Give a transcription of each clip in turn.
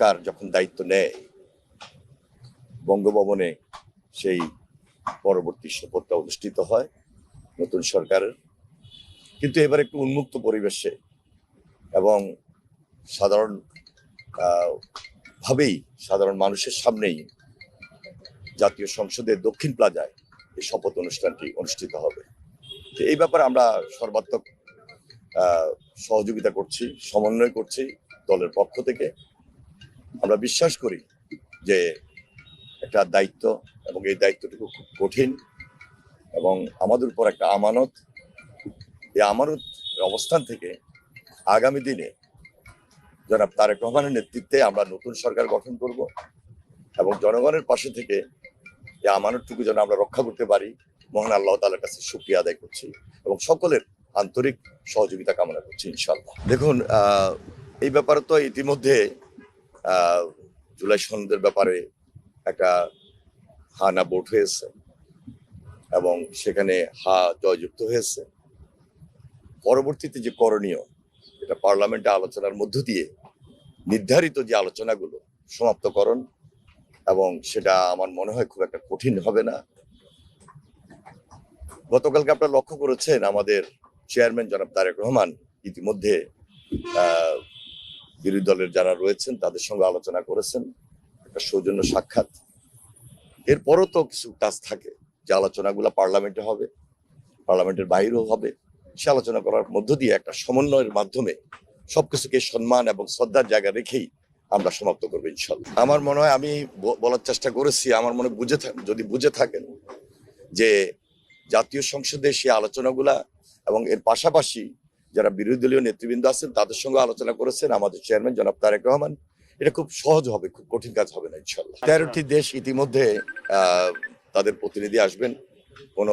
সরকার যখন দায়িত্ব নেয় বঙ্গভবনে সেই পরবর্তী শপথটা অনুষ্ঠিত হয় নতুন সরকারের, কিন্তু এবার একটু উন্মুক্ত পরিবেশে এবং সাধারণ ভাবেই সাধারণ মানুষের সামনেই জাতীয় সংসদের দক্ষিণ প্লাজায় এই শপথ অনুষ্ঠানটি অনুষ্ঠিত হবে। এই ব্যাপারে আমরা সর্বাত্মক সহযোগিতা করছি, সমন্বয় করছি দলের পক্ষ থেকে। আমরা বিশ্বাস করি যে একটা দায়িত্ব এবং এই দায়িত্বটুকু খুব কঠিন এবং আমাদের উপর একটা আমানত। এই আমানত অবস্থান থেকে আগামী দিনে জনাব তারেক রহমানের নেতৃত্বে আমরা নতুন সরকার গঠন করব এবং জনগণের পাশে থেকে এই আমানতটুকু যেন আমরা রক্ষা করতে পারি মহান আল্লাহ তাআলার কাছে শুকরিয়া আদায় করছি এবং সকলের আন্তরিক সহযোগিতা কামনা করছি ইনশাআল্লাহ। দেখুন, এই ব্যাপারে তো ইতিমধ্যে জুলাই সনদের ব্যাপারে একটা হা না ভোট হয়েছে এবং সেখানে হা জয়যুক্ত হয়েছে। পরবর্তীতে যে করণীয়, এটা পার্লামেন্টে আলোচনার মধ্য দিয়ে নির্ধারিত যে আলোচনাগুলো সমাপ্তকরণ, এবং সেটা আমার মনে হয় খুব একটা কঠিন হবে না। গতকালকে আপনারা লক্ষ্য করেছেন আমাদের চেয়ারম্যান জনাব তারেক রহমান ইতিমধ্যে বিরোধী দলের যারা রয়েছেন তাদের সঙ্গে আলোচনা করেছেন, একটা সৌজন্য সাক্ষাৎ। এরপরও তো কিছু কাজ থাকে যে আলোচনাগুলো পার্লামেন্টে হবে, পার্লামেন্টের বাইরেও হবে। সে আলোচনা করার মধ্য দিয়ে একটা সমন্বয়ের মাধ্যমে সবকিছুকে সম্মান এবং শ্রদ্ধার জায়গা রেখেই আমরা সমাপ্ত করবো ইনশাল্লাহ। আমার মনে হয় আমি বলার চেষ্টা করেছি, আমার মনে যদি বুঝে থাকেন যে জাতীয় সংসদে সেই আলোচনাগুলা এবং এর পাশাপাশি যারা বিরোধী দলীয় নেতৃবৃন্দ আছেন তাদের সঙ্গে আলোচনা করেছেন আমাদের চেয়ারম্যান জনাব তারেক রহমান। এটা খুব সহজ হবে, খুব কঠিন কাজ হবে না ইনশাল্লাহ। 13টি দেশ ইতিমধ্যে তাদের প্রতিনিধি আসবেন, কোন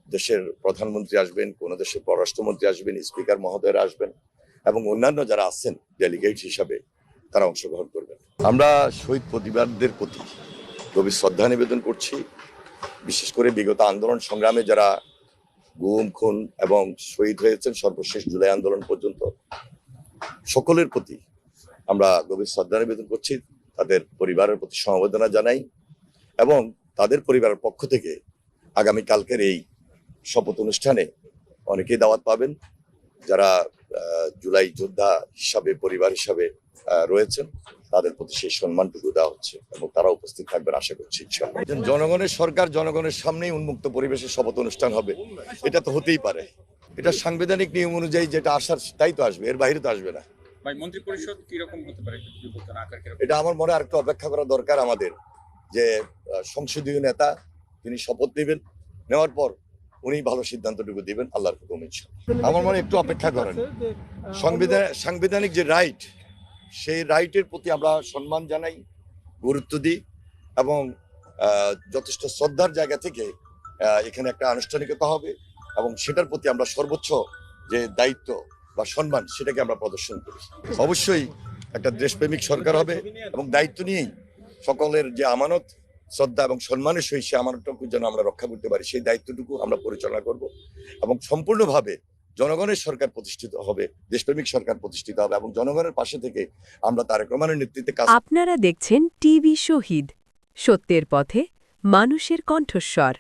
দেশের প্রধানমন্ত্রী আসবেন, কোন দেশের পররাষ্ট্রমন্ত্রী আসবেন, স্পিকার মহোদয়রা আসবেন এবং অন্যান্য যারা আছেন ডেলিগেট হিসাবে তারা অংশগ্রহণ করবেন। আমরা শহীদ পরিবারদের প্রতি গভীর শ্রদ্ধা নিবেদন করছি। বিশেষ করে বিগত আন্দোলন সংগ্রামে যারা গুম খুন এবং শহীদ হয়েছেন সর্বশেষ জুলাই আন্দোলন পর্যন্ত, সকলের প্রতি আমরা গভীর শ্রদ্ধা নিবেদন করছি, তাদের পরিবারের প্রতি সমবেদনা জানাই এবং তাদের পরিবারের পক্ষ থেকে আগামীকালকের এই শপথ অনুষ্ঠানে অনেকেই দাওয়াত পাবেন যারা জুলাই যোদ্ধা হিসাবে পরিবার হিসাবে রয়েছেন, তাদের প্রতি সেই সম্মানটুকু দেওয়া হচ্ছে এবং তারা উপস্থিত থাকবেন আশা করছি ইনশাআল্লাহ। জনগণের সরকার, জনগণের সামনেই উন্মুক্ত পরিবেশে শপথ অনুষ্ঠান হবে, এটা তো হতেই পারে। এটা সাংবিধানিক নিয়ম অনুযায়ী যেটা আসার তাই তো আসবে, এর বাইরে তো আসবে না। মন্ত্রিপরিষদ কিরকম হতে পারে এটা আমার মনে আর একটু অপেক্ষা করা দরকার আমাদের, যে সংসদীয় নেতা তিনি শপথ নেবেন, নেওয়ার পর উনি ভালো সিদ্ধান্তটুকু দিবেন আল্লাহর হুকুম ইনশাআল্লাহ। আমার মনে একটু অপেক্ষা করেন। সাংবিধানিক যে রাইট, সেই রাইটের প্রতি আমরা সম্মান জানাই, গুরুত্ব দিই এবং যথেষ্ট শ্রদ্ধার জায়গা থেকে এখানে একটা আনুষ্ঠানিকতা হবে এবং সেটার প্রতি আমরা সর্বোচ্চ যে দায়িত্ব বা সম্মান সেটাকে আমরা প্রদর্শন করি। অবশ্যই একটা দেশপ্রেমিক সরকার হবে এবং দায়িত্ব নিয়েই সকলের যে আমানত, শ্রদ্ধা এবং সম্মানের সহিত সে আমানতটুকু যেন আমরা রক্ষা করতে পারি সেই দায়িত্বটুকু আমরা পরিচালনা করব এবং সম্পূর্ণভাবে জনগণের সরকার প্রতিষ্ঠিত হবে, দেশপ্রেমিক সরকার প্রতিষ্ঠিত হবে এবং জনগণের পাশে থেকে আমরা তারেক রহমানের নেতৃত্বে কাজ। আপনারা দেখছেন টিভি শহীদ, সত্যের পথে মানুষের কণ্ঠস্বর।